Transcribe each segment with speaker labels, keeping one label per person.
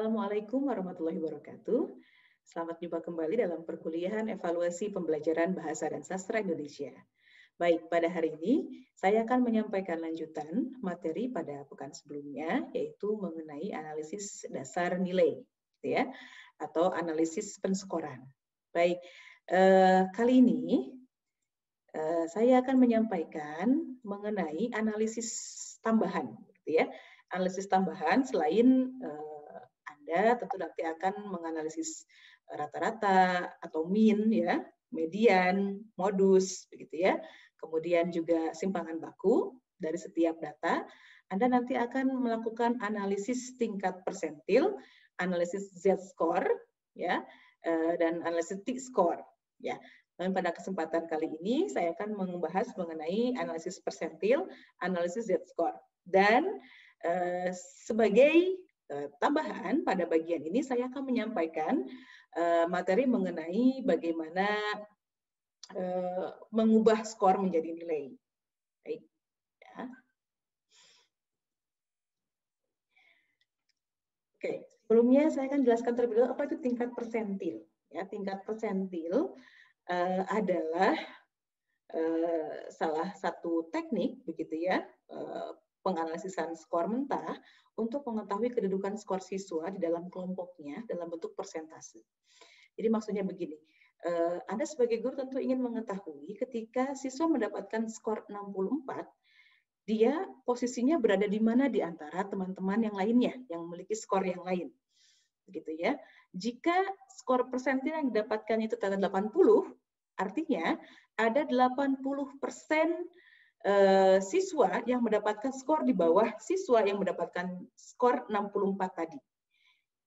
Speaker 1: Assalamualaikum warahmatullahi wabarakatuh. Selamat jumpa kembali dalam perkuliahan evaluasi pembelajaran Bahasa dan Sastra Indonesia. Baik, pada hari ini saya akan menyampaikan lanjutan materi pada pekan sebelumnya, yaitu mengenai analisis dasar nilai, ya, atau analisis penskoran. Baik, kali ini saya akan menyampaikan mengenai analisis tambahan, ya. Analisis tambahan selain Anda tentu nanti akan menganalisis rata-rata atau mean, ya, median, modus, begitu ya. Kemudian juga simpangan baku dari setiap data. Anda nanti akan melakukan analisis tingkat persentil, analisis Z-score, ya, dan analisis T-score, ya. Dan pada kesempatan kali ini saya akan membahas mengenai analisis persentil, analisis Z-score. Dan sebagai tambahan pada bagian ini saya akan menyampaikan materi mengenai bagaimana mengubah skor menjadi nilai. Baik, ya. Oke, sebelumnya saya akan jelaskan terlebih dahulu apa itu tingkat persentil. Ya, tingkat persentil adalah salah satu teknik, begitu ya, penganalisisan skor mentah untuk mengetahui kedudukan skor siswa di dalam kelompoknya dalam bentuk persentase. Jadi maksudnya begini, Anda sebagai guru tentu ingin mengetahui ketika siswa mendapatkan skor 64, dia posisinya berada di mana di antara teman-teman yang lainnya yang memiliki skor yang lain. Begitu ya. Jika skor persentil yang didapatkan itu ternyata 80, artinya ada 80% siswa yang mendapatkan skor di bawah siswa yang mendapatkan skor 64 tadi.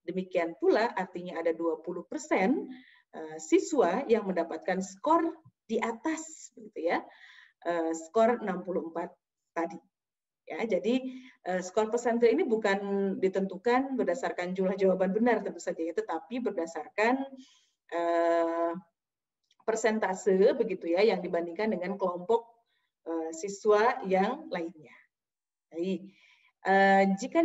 Speaker 1: Demikian pula artinya ada 20% siswa yang mendapatkan skor di atas, gitu ya, skor 64 tadi. Ya, jadi skor persentil ini bukan ditentukan berdasarkan jumlah jawaban benar tentu saja, tetapi berdasarkan persentase, begitu ya, yang dibandingkan dengan kelompok siswa yang lainnya. Jadi, jika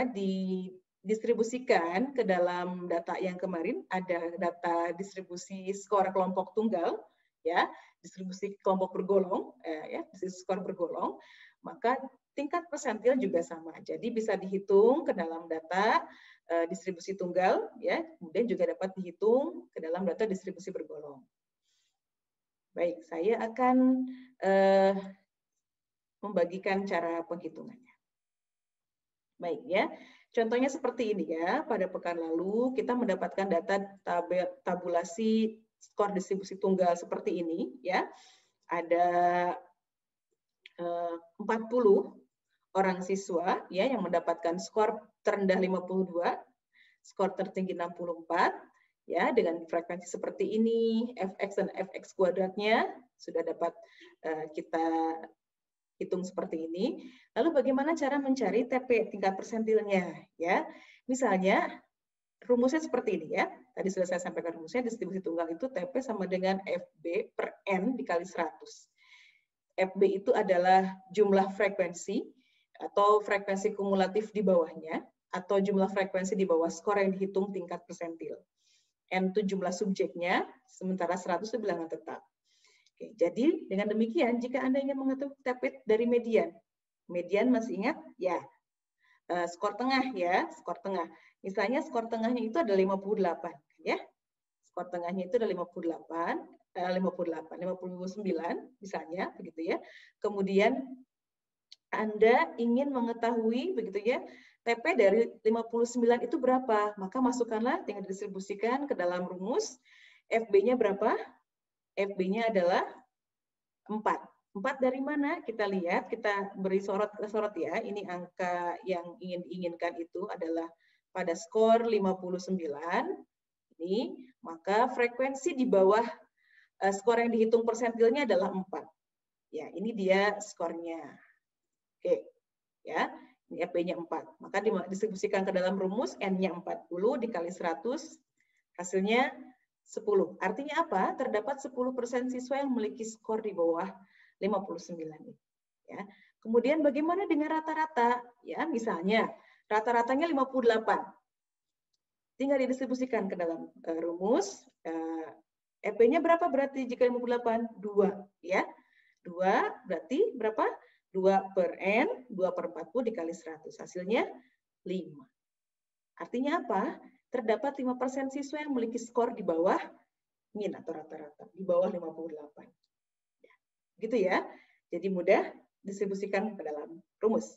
Speaker 1: didistribusikan ke dalam data yang kemarin, ada data distribusi skor kelompok tunggal, ya, distribusi kelompok bergolong, ya, distribusi skor bergolong, maka tingkat persentil juga sama. Jadi bisa dihitung ke dalam data distribusi tunggal, ya, kemudian juga dapat dihitung ke dalam data distribusi bergolong. Baik, saya akan membagikan cara penghitungannya. Baik ya, contohnya seperti ini ya. Pada pekan lalu kita mendapatkan data tabulasi skor distribusi tunggal seperti ini ya. Ada 40 orang siswa ya yang mendapatkan skor terendah 52, skor tertinggi 64. Ya, dengan frekuensi seperti ini, fx dan fx kuadratnya sudah dapat kita hitung seperti ini. Lalu bagaimana cara mencari TP, tingkat persentilnya? Ya, misalnya rumusnya seperti ini ya. Tadi sudah saya sampaikan rumusnya, distribusi tunggal itu TP sama dengan FB per N dikali 100. FB itu adalah jumlah frekuensi atau frekuensi kumulatif di bawahnya, atau jumlah frekuensi di bawah skor yang dihitung tingkat persentil. N itu jumlah subjeknya, sementara 100 itu bilangan tetap. Oke, jadi dengan demikian, jika Anda ingin mengetahui TP dari median, median masih ingat? Ya, skor tengah ya, skor tengah. Misalnya skor tengahnya itu ada 58, ya. Skor tengahnya itu ada 59, misalnya, begitu ya. Kemudian Anda ingin mengetahui, begitu ya, TP dari 59 itu berapa? Maka masukkanlah tinggal didistribusikan ke dalam rumus. FB-nya berapa? FB-nya adalah 4. 4 dari mana? Kita lihat, kita beri sorot ya. Ini angka yang ingin diinginkan itu adalah pada skor 59. Ini, maka frekuensi di bawah skor yang dihitung persentilnya adalah 4. Ya, ini dia skornya. Oke, ya. Ini FB-nya 4. Maka didistribusikan ke dalam rumus, N-nya 40 dikali 100, hasilnya 10. Artinya apa? Terdapat 10% siswa yang memiliki skor di bawah 59. Ya. Kemudian bagaimana dengan rata-rata? Ya, misalnya Rata-ratanya 58. Tinggal didistribusikan ke dalam rumus. EP-nya berapa berarti jika 58? 2. Ya. 2 berarti berapa? 2 per N, 2 per 40 dikali 100. Hasilnya 5. Artinya apa? Terdapat 5% siswa yang memiliki skor di bawah min atau rata-rata, di bawah 58. Gitu ya. Jadi mudah distribusikan ke dalam rumus.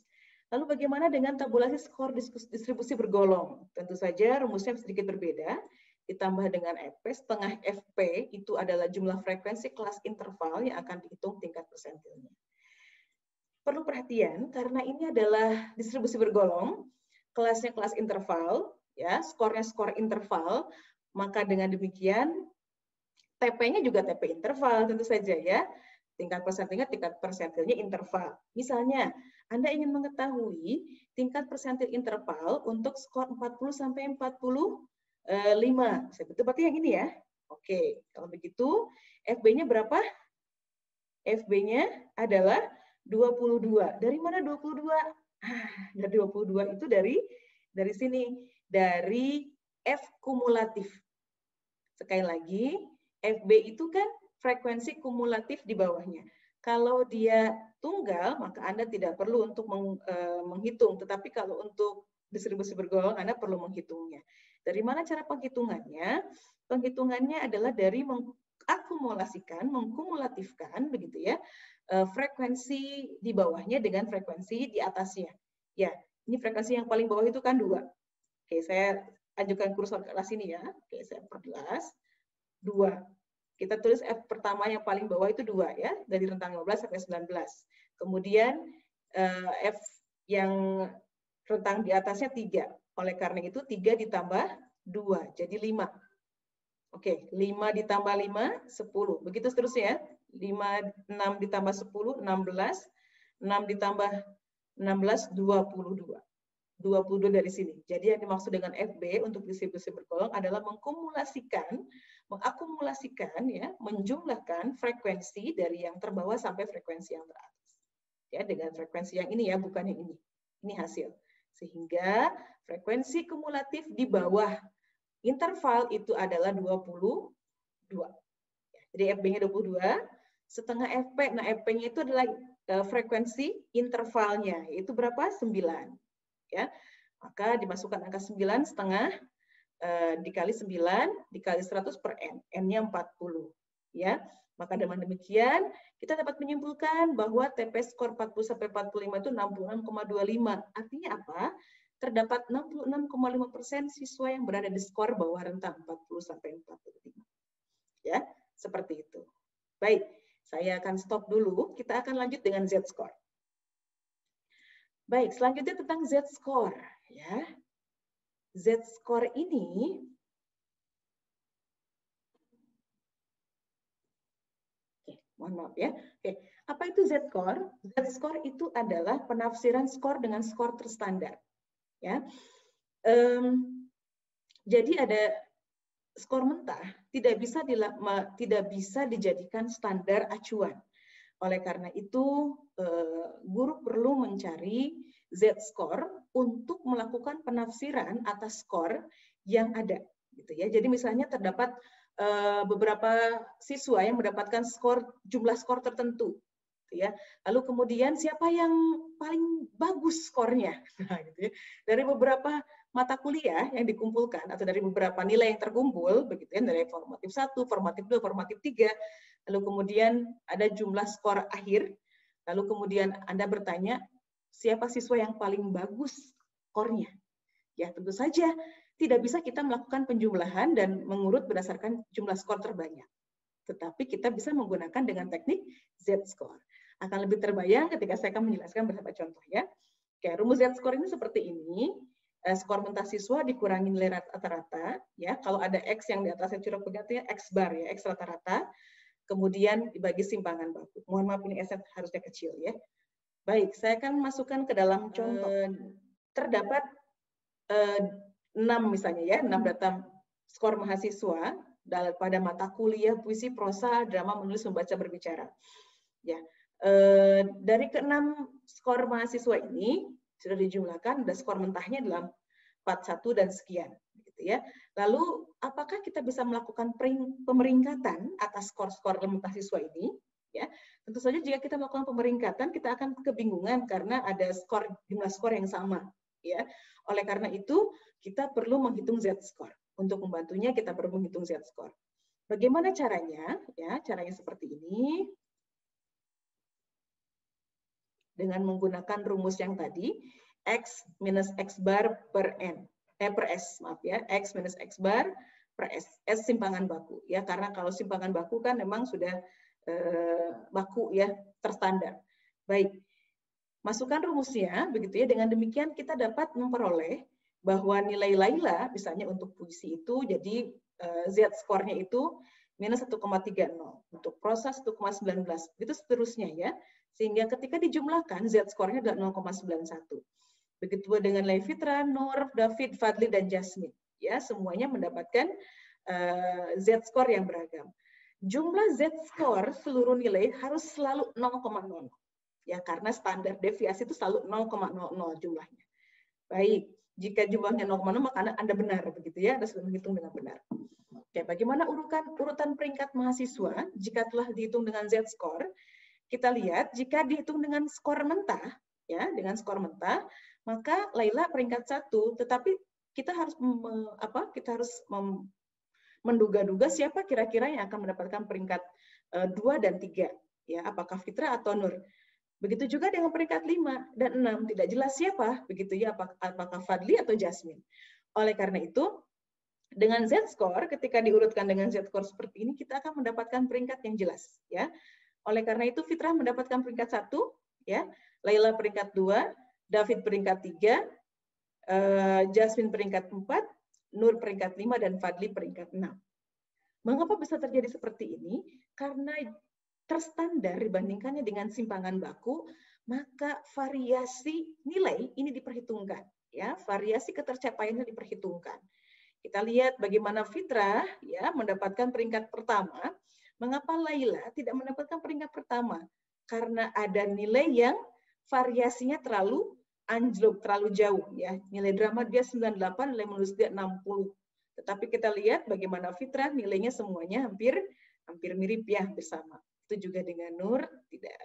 Speaker 1: Lalu bagaimana dengan tabulasi skor distribusi bergolong? Tentu saja rumusnya sedikit berbeda. Ditambah dengan FP, setengah FP itu adalah jumlah frekuensi kelas interval yang akan dihitung tingkat persentilnya. Perlu perhatian karena ini adalah distribusi bergolong, kelasnya kelas interval, ya, skornya skor interval, maka dengan demikian TP-nya juga TP interval tentu saja ya. Tingkat persentilnya interval. Misalnya, Anda ingin mengetahui tingkat persentil interval untuk skor 40 sampai 45. Berarti yang ini ya. Oke, kalau begitu FB-nya berapa? FB-nya adalah 22. Dari mana 22? Dari 22 itu dari sini, dari F kumulatif. Sekali lagi, FB itu kan frekuensi kumulatif di bawahnya. Kalau dia tunggal, maka Anda tidak perlu untuk menghitung. Tetapi kalau untuk distribusi bergolong, Anda perlu menghitungnya. Dari mana cara penghitungannya? Penghitungannya adalah dari mengakumulasikan, mengkumulatifkan, begitu ya, frekuensi di bawahnya dengan frekuensi di atasnya. Ya, ini frekuensi yang paling bawah itu kan 2. Oke, saya ajukan kursor ke arah sini ya. Oke, saya perjelas. 2. Kita tulis F pertama yang paling bawah itu 2 ya, dari rentang 15 sampai 19. Kemudian F yang rentang di atasnya 3. Oleh karena itu 3 ditambah 2, jadi 5. Oke, 5 ditambah 5, 10. Begitu seterusnya ya. 6 ditambah 10, 16. 6 ditambah 16, 22. 22 dari sini. Jadi yang dimaksud dengan FB untuk distribusi bergolong adalah mengakumulasikan ya, menjumlahkan frekuensi dari yang terbawah sampai frekuensi yang teratas. Ya, dengan frekuensi yang ini ya, bukan yang ini. Ini hasil. Sehingga frekuensi kumulatif di bawah interval itu adalah 22. Jadi FB-nya 22, setengah FP. Nah, FP-nya itu adalah frekuensi intervalnya, yaitu berapa? 9. Ya, maka dimasukkan angka 9 setengah dikali 9 dikali 100 per N. N-nya 40. Ya, maka dengan demikian kita dapat menyimpulkan bahwa TP skor 40 sampai 45 itu 66,25. Artinya apa? Terdapat 66,5% siswa yang berada di skor bawah rentang 40 sampai 45. Ya, seperti itu. Baik, saya akan stop dulu. Kita akan lanjut dengan Z-score. Baik, selanjutnya tentang Z-score. Ya. Z-score ini mohon maaf ya. Oke, apa itu Z-score? Z-score itu adalah penafsiran skor dengan skor terstandar. Ya. Jadi ada skor mentah tidak bisa dijadikan standar acuan. Oleh karena itu, guru perlu mencari Z-score untuk melakukan penafsiran atas skor yang ada. Gitu ya. Jadi misalnya terdapat beberapa siswa yang mendapatkan jumlah skor tertentu. Gitu ya. Lalu kemudian siapa yang paling bagus skornya? Nah, gitu ya. Dari beberapa mata kuliah yang dikumpulkan atau dari beberapa nilai yang terkumpul, begitu ya, dari formatif 1, formatif 2, formatif 3, lalu kemudian ada jumlah skor akhir, lalu kemudian Anda bertanya, siapa siswa yang paling bagus skornya? Ya tentu saja tidak bisa kita melakukan penjumlahan dan mengurut berdasarkan jumlah skor terbanyak. Tetapi kita bisa menggunakan dengan teknik Z-score. Akan lebih terbayang ketika saya akan menjelaskan beberapa contoh ya. Oke, rumus Z-score ini seperti ini. Skor mentah siswa dikurangi nilai rata-rata. Ya, kalau ada X yang di atasnya curug pegantinya X bar ya, X rata-rata. Kemudian dibagi simpangan baku. Mohon maaf ini S harusnya kecil ya. Baik, saya akan masukkan ke dalam contoh. Terdapat 6 misalnya ya, 6 data skor mahasiswa pada mata kuliah puisi, prosa, drama, menulis, membaca, berbicara. Ya, dari ke-6 skor mahasiswa ini, Sudah dijumlahkan, ada skor mentahnya dalam 41 dan sekian. Gitu ya. Lalu, apakah kita bisa melakukan pemeringkatan atas skor-skor mentah siswa ini? Ya, tentu saja jika kita melakukan pemeringkatan, kita akan kebingungan karena ada jumlah skor yang sama. Ya, oleh karena itu kita perlu menghitung Z-score. Untuk membantunya kita perlu menghitung Z-score. Bagaimana caranya? Ya, caranya seperti ini. Dengan menggunakan rumus yang tadi, X minus X bar per N. Per S, maaf ya, X minus X bar per S. S simpangan baku. Ya, karena kalau simpangan baku kan memang sudah baku ya, terstandar. Baik, masukkan rumusnya, begitu ya. Dengan demikian kita dapat memperoleh bahwa nilai Laila, misalnya untuk puisi itu, jadi Z-skornya itu minus 1,30. Untuk prosa 1,19. Itu seterusnya ya. Sehingga ketika dijumlahkan, Z-skornya adalah 0,91. Begitu dengan Levitra, Nur, David, Fadli, dan Jasmine. Ya, semuanya mendapatkan Z-score yang beragam. Jumlah Z-score seluruh nilai harus selalu 0,00. Ya, karena standar deviasi itu selalu 0,00 jumlahnya. Baik, jika jumlahnya 0,0 maka Anda benar, begitu ya, Anda sudah menghitung dengan benar. Oke, bagaimana urutan peringkat mahasiswa jika telah dihitung dengan Z-score? Kita lihat jika dihitung dengan skor mentah, ya, dengan skor mentah, maka Laila peringkat 1, tetapi kita harus menduga-duga siapa kira-kira yang akan mendapatkan peringkat 2 dan 3. Ya, apakah Fitra atau Nur. Begitu juga dengan peringkat 5 dan 6. Tidak jelas siapa, begitu ya, apakah Fadli atau Jasmine. Oleh karena itu, dengan Z-score, ketika diurutkan dengan Z-score seperti ini, kita akan mendapatkan peringkat yang jelas. Ya. Oleh karena itu, Fitra mendapatkan peringkat 1, ya, Laila peringkat 2, David peringkat 3, Jasmine peringkat 4, Nur peringkat 5, dan Fadli peringkat 6. Mengapa bisa terjadi seperti ini? Karena terstandar dibandingkannya dengan simpangan baku, maka variasi nilai ini diperhitungkan. Ya, variasi ketercapaiannya diperhitungkan. Kita lihat bagaimana Fitra ya mendapatkan peringkat pertama. Mengapa Laila tidak mendapatkan peringkat pertama? Karena ada nilai yang variasinya terlalu anjlok, terlalu jauh ya. Nilai drama dia 98, nilai menulis dia 60. Tetapi kita lihat bagaimana Fitra nilainya semuanya hampir mirip ya, hampir sama. Itu juga dengan Nur, tidak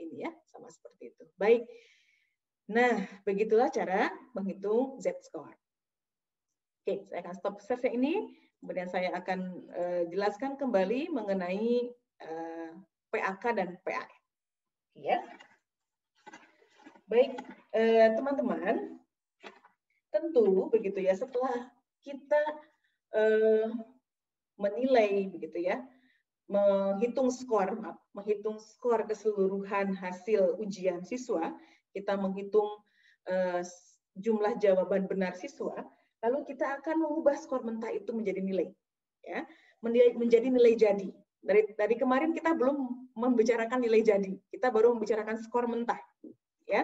Speaker 1: ini ya, sama seperti itu. Baik. Nah, begitulah cara menghitung Z-score. Oke, saya akan stop sesi ini. Kemudian saya akan jelaskan kembali mengenai PAK dan PAN. Ya. Baik, teman-teman, tentu begitu ya, setelah kita menilai begitu ya, menghitung skor keseluruhan hasil ujian siswa, kita menghitung jumlah jawaban benar siswa, lalu kita akan mengubah skor mentah itu menjadi nilai, ya, menjadi nilai jadi. Dari kemarin kita belum membicarakan nilai jadi, kita baru membicarakan skor mentah. Ya,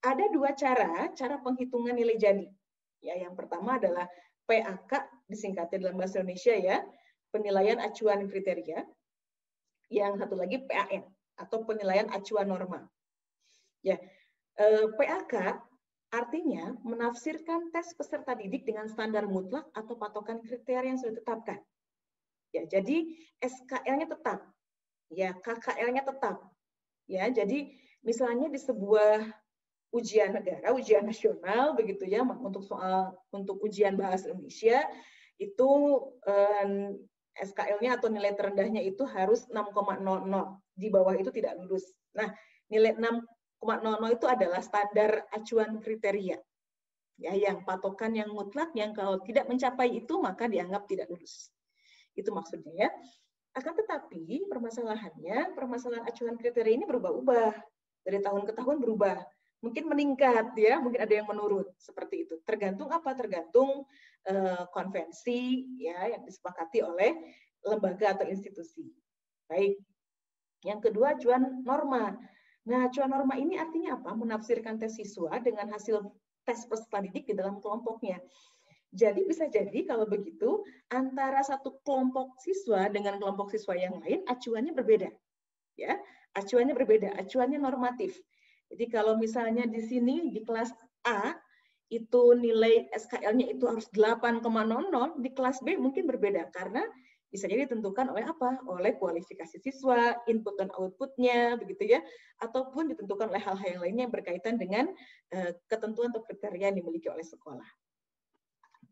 Speaker 1: ada dua cara penghitungan nilai jadi. Ya, yang pertama adalah PAK, disingkatnya dalam bahasa Indonesia ya, penilaian acuan kriteria. Yang satu lagi PAN atau penilaian acuan norma. Ya, PAK artinya menafsirkan tes peserta didik dengan standar mutlak atau patokan kriteria yang sudah ditetapkan. Ya, jadi SKL-nya tetap, ya KKL-nya tetap. Ya, jadi misalnya di sebuah ujian negara, ujian nasional begitu ya, untuk ujian bahasa Indonesia itu SKL-nya atau nilai terendahnya itu harus 6,00. Di bawah itu tidak lulus. Nah, nilai 6,00 itu adalah standar acuan kriteria. Ya, yang patokan yang mutlak yang kalau tidak mencapai itu maka dianggap tidak lulus. Itu maksudnya ya. Akan tetapi permasalahan acuan kriteria ini berubah-ubah. Dari tahun ke tahun berubah. Mungkin meningkat ya, mungkin ada yang menurun seperti itu. Tergantung apa? Tergantung konvensi ya yang disepakati oleh lembaga atau institusi. Baik. Yang kedua, acuan norma. Nah, acuan norma ini artinya apa? Menafsirkan tes siswa dengan hasil tes peserta didik di dalam kelompoknya. Jadi bisa jadi kalau begitu antara satu kelompok siswa dengan kelompok siswa yang lain acuannya berbeda. Ya, acuannya berbeda, acuannya normatif. Jadi kalau misalnya di sini di kelas A itu nilai SKL-nya itu harus 8,00, di kelas B mungkin berbeda karena bisa jadi ditentukan oleh apa? Oleh kualifikasi siswa, input dan output-nya, begitu ya, ataupun ditentukan oleh hal-hal yang lainnya yang berkaitan dengan ketentuan atau kriteria yang dimiliki oleh sekolah.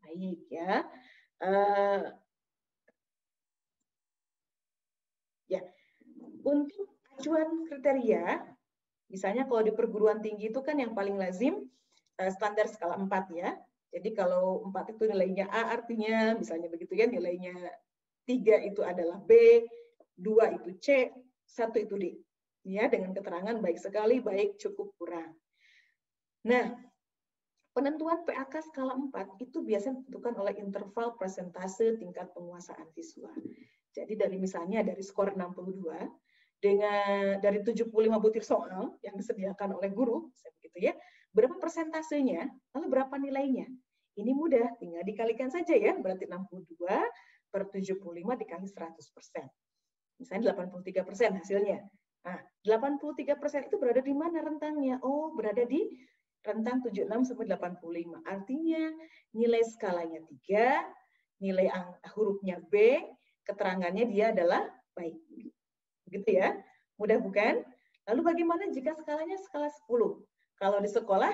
Speaker 1: Baik ya. Ya, untuk acuan kriteria, misalnya kalau di perguruan tinggi itu kan yang paling lazim standar skala 4 ya. Jadi kalau 4 itu nilainya A artinya misalnya begitu ya, nilainya 3 itu adalah B, 2 itu C, 1 itu D. Ya, dengan keterangan baik sekali, baik, cukup, kurang. Nah, penentuan PAK skala 4 itu biasanya ditentukan oleh interval persentase tingkat penguasaan siswa. Jadi dari misalnya dari skor 62 dengan dari 75 butir soal yang disediakan oleh guru, begitu ya. Berapa persentasenya, lalu berapa nilainya? Ini mudah, tinggal dikalikan saja ya, berarti 62 per 75 dikali 100%. Misalnya 83% hasilnya. Nah, 83% itu berada di mana rentangnya? Oh, berada di rentang 76 sampai 85. Artinya nilai skalanya 3, nilai hurufnya B, keterangannya dia adalah baik. Begitu ya? Mudah bukan? Lalu bagaimana jika skalanya skala 10? Kalau di sekolah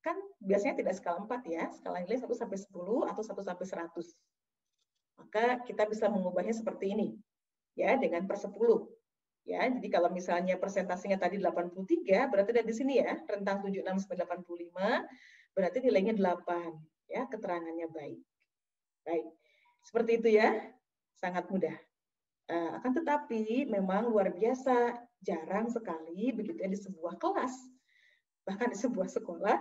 Speaker 1: kan biasanya tidak skala 4 ya, skala nilai 1 sampai 10 atau 1 sampai 100. Maka kita bisa mengubahnya seperti ini. Ya, dengan per 10. Ya, jadi kalau misalnya persentasenya tadi 83, berarti dari di sini ya, rentang 76 sampai 85, berarti nilainya 8. Ya, keterangannya baik. Baik. Seperti itu ya. Sangat mudah. Akan tetapi memang luar biasa jarang sekali begitu ya di sebuah kelas, bahkan di sebuah sekolah,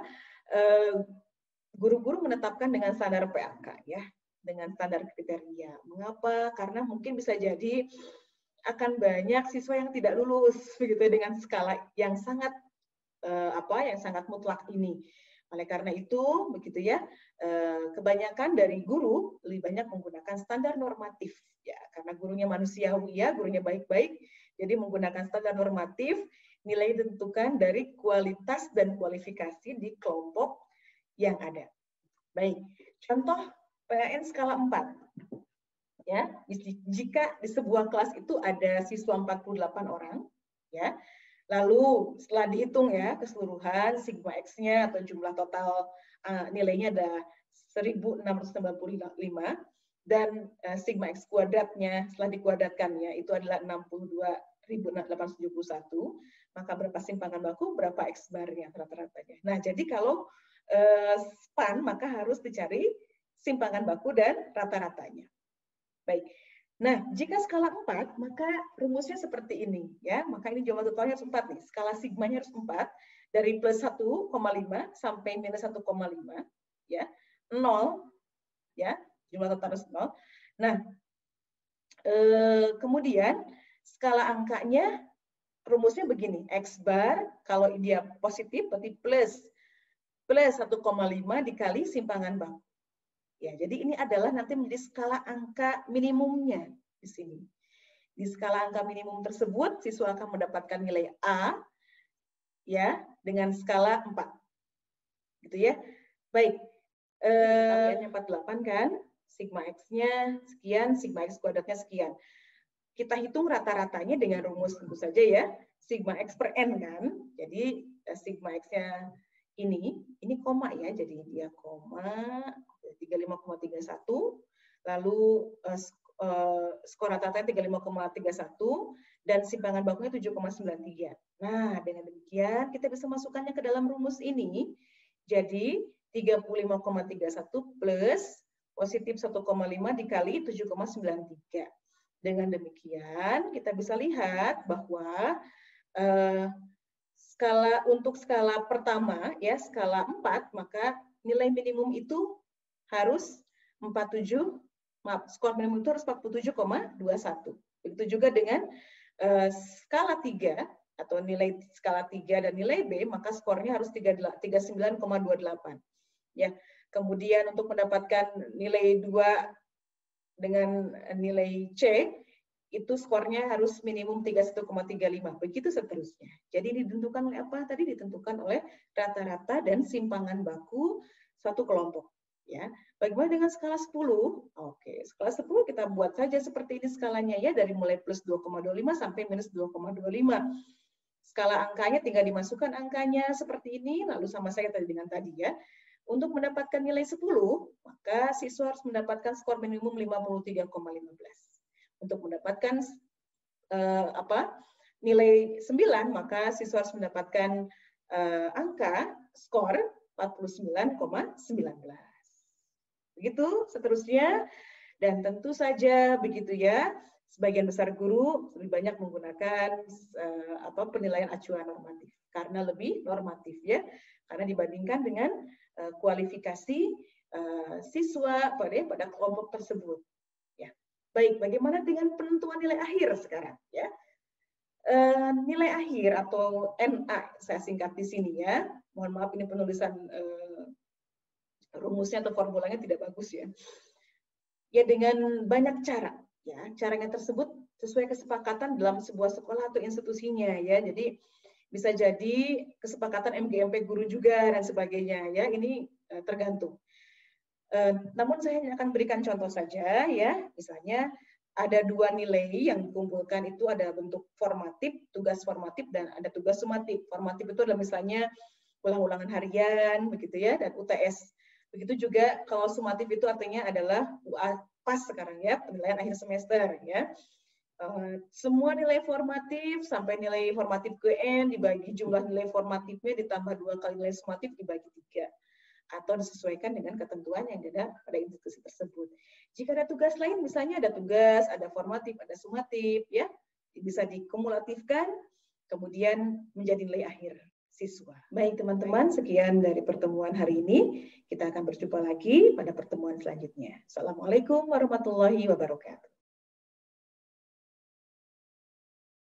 Speaker 1: guru-guru menetapkan dengan standar PAK ya, dengan standar kriteria. Mengapa? Karena mungkin bisa jadi akan banyak siswa yang tidak lulus begitu dengan skala yang sangat yang sangat mutlak ini. Oleh karena itu, begitu ya, kebanyakan dari guru lebih banyak menggunakan standar normatif, ya, karena gurunya manusiawi ya, gurunya baik-baik, jadi menggunakan standar normatif, nilai ditentukan dari kualitas dan kualifikasi di kelompok yang ada. Baik, contoh PAN skala 4. Ya, jika di sebuah kelas itu ada siswa 48 orang, ya. Lalu setelah dihitung ya keseluruhan sigma X-nya atau jumlah total nilainya ada 1695 dan sigma X kuadratnya setelah dikuadratkannya itu adalah 62.871, maka berapa simpangan baku, berapa X barnya rata-ratanya. Nah, jadi kalau span maka harus dicari simpangan baku dan rata-ratanya. Baik. Nah, jika skala 4, maka rumusnya seperti ini ya. Maka ini jumlah totalnya harus 4 nih. Skala sigmanya harus 4 dari plus 1,5 sampai minus 1,5 ya. 0 ya, jumlah total harus 0. Nah, kemudian skala angkanya rumusnya begini. X bar kalau dia positif berarti plus 1,5 dikali simpangan baku. Ya, jadi ini adalah nanti menjadi skala angka minimumnya di sini. Di skala angka minimum tersebut, siswa akan mendapatkan nilai A ya dengan skala 4. Gitu ya. Baik. Kaliannya 48 kan? Sigma X-nya sekian, sigma X kuadratnya sekian. Kita hitung rata-ratanya dengan rumus tentu saja ya. Sigma X per N kan? Jadi sigma X-nya ini koma ya. Jadi dia koma 35,31, lalu skor rata-ratanya 35,31 dan simpangan bakunya 7,93. Nah, dengan demikian kita bisa masukkannya ke dalam rumus ini. Jadi 35,31 plus positif 1,5 dikali 7,93. Dengan demikian kita bisa lihat bahwa untuk skala pertama ya, skala 4, maka nilai minimum itu harus skor minimum itu harus 47,21. Begitu juga dengan skala 3 atau nilai skala 3 dan nilai B, maka skornya harus 39,28. Ya. Kemudian untuk mendapatkan nilai 2 dengan nilai C, itu skornya harus minimum 31,35. Begitu seterusnya. Jadi ditentukan oleh apa? Tadi ditentukan oleh rata-rata dan simpangan baku suatu kelompok. Ya, bagaimana dengan skala 10? Oke, skala 10 kita buat saja seperti ini skalanya ya, dari mulai plus 2,25 sampai minus 2,25. Skala angkanya tinggal dimasukkan angkanya seperti ini, lalu sama saja tadi dengan tadi ya. Untuk mendapatkan nilai 10, maka siswa harus mendapatkan skor minimum 53,15. Untuk mendapatkan nilai 9, maka siswa harus mendapatkan angka skor 49,19. Begitu seterusnya, dan tentu saja begitu ya, sebagian besar guru lebih banyak menggunakan penilaian acuan normatif karena lebih normatif ya, karena dibandingkan dengan kualifikasi siswa pada kelompok tersebut. Ya, baik. Bagaimana dengan penentuan nilai akhir sekarang? Ya, nilai akhir atau NA saya singkat di sini ya. Mohon maaf ini penulisan rumusnya atau formulanya tidak bagus ya. Ya dengan banyak cara. Ya, caranya tersebut sesuai kesepakatan dalam sebuah sekolah atau institusinya ya. Jadi bisa jadi kesepakatan MGMP guru juga dan sebagainya ya. Ini tergantung. Namun saya akan berikan contoh saja ya. Misalnya ada dua nilai yang dikumpulkan, itu ada bentuk formatif, tugas formatif, dan ada tugas sumatif. Formatif itu adalah misalnya ulang-ulangan harian begitu ya, dan UTS. Begitu juga kalau sumatif itu artinya adalah PAS sekarang ya, penilaian akhir semester ya. Semua nilai formatif sampai nilai formatif QN dibagi jumlah nilai formatifnya ditambah 2 kali nilai sumatif dibagi 3 atau disesuaikan dengan ketentuan yang ada pada institusi tersebut. Jika ada tugas lain, misalnya ada tugas, ada formatif, ada sumatif, ya bisa dikumulatifkan, kemudian menjadi nilai akhir siswa. Baik teman-teman, sekian dari pertemuan hari ini. Kita akan berjumpa lagi pada pertemuan selanjutnya. Assalamualaikum warahmatullahi wabarakatuh.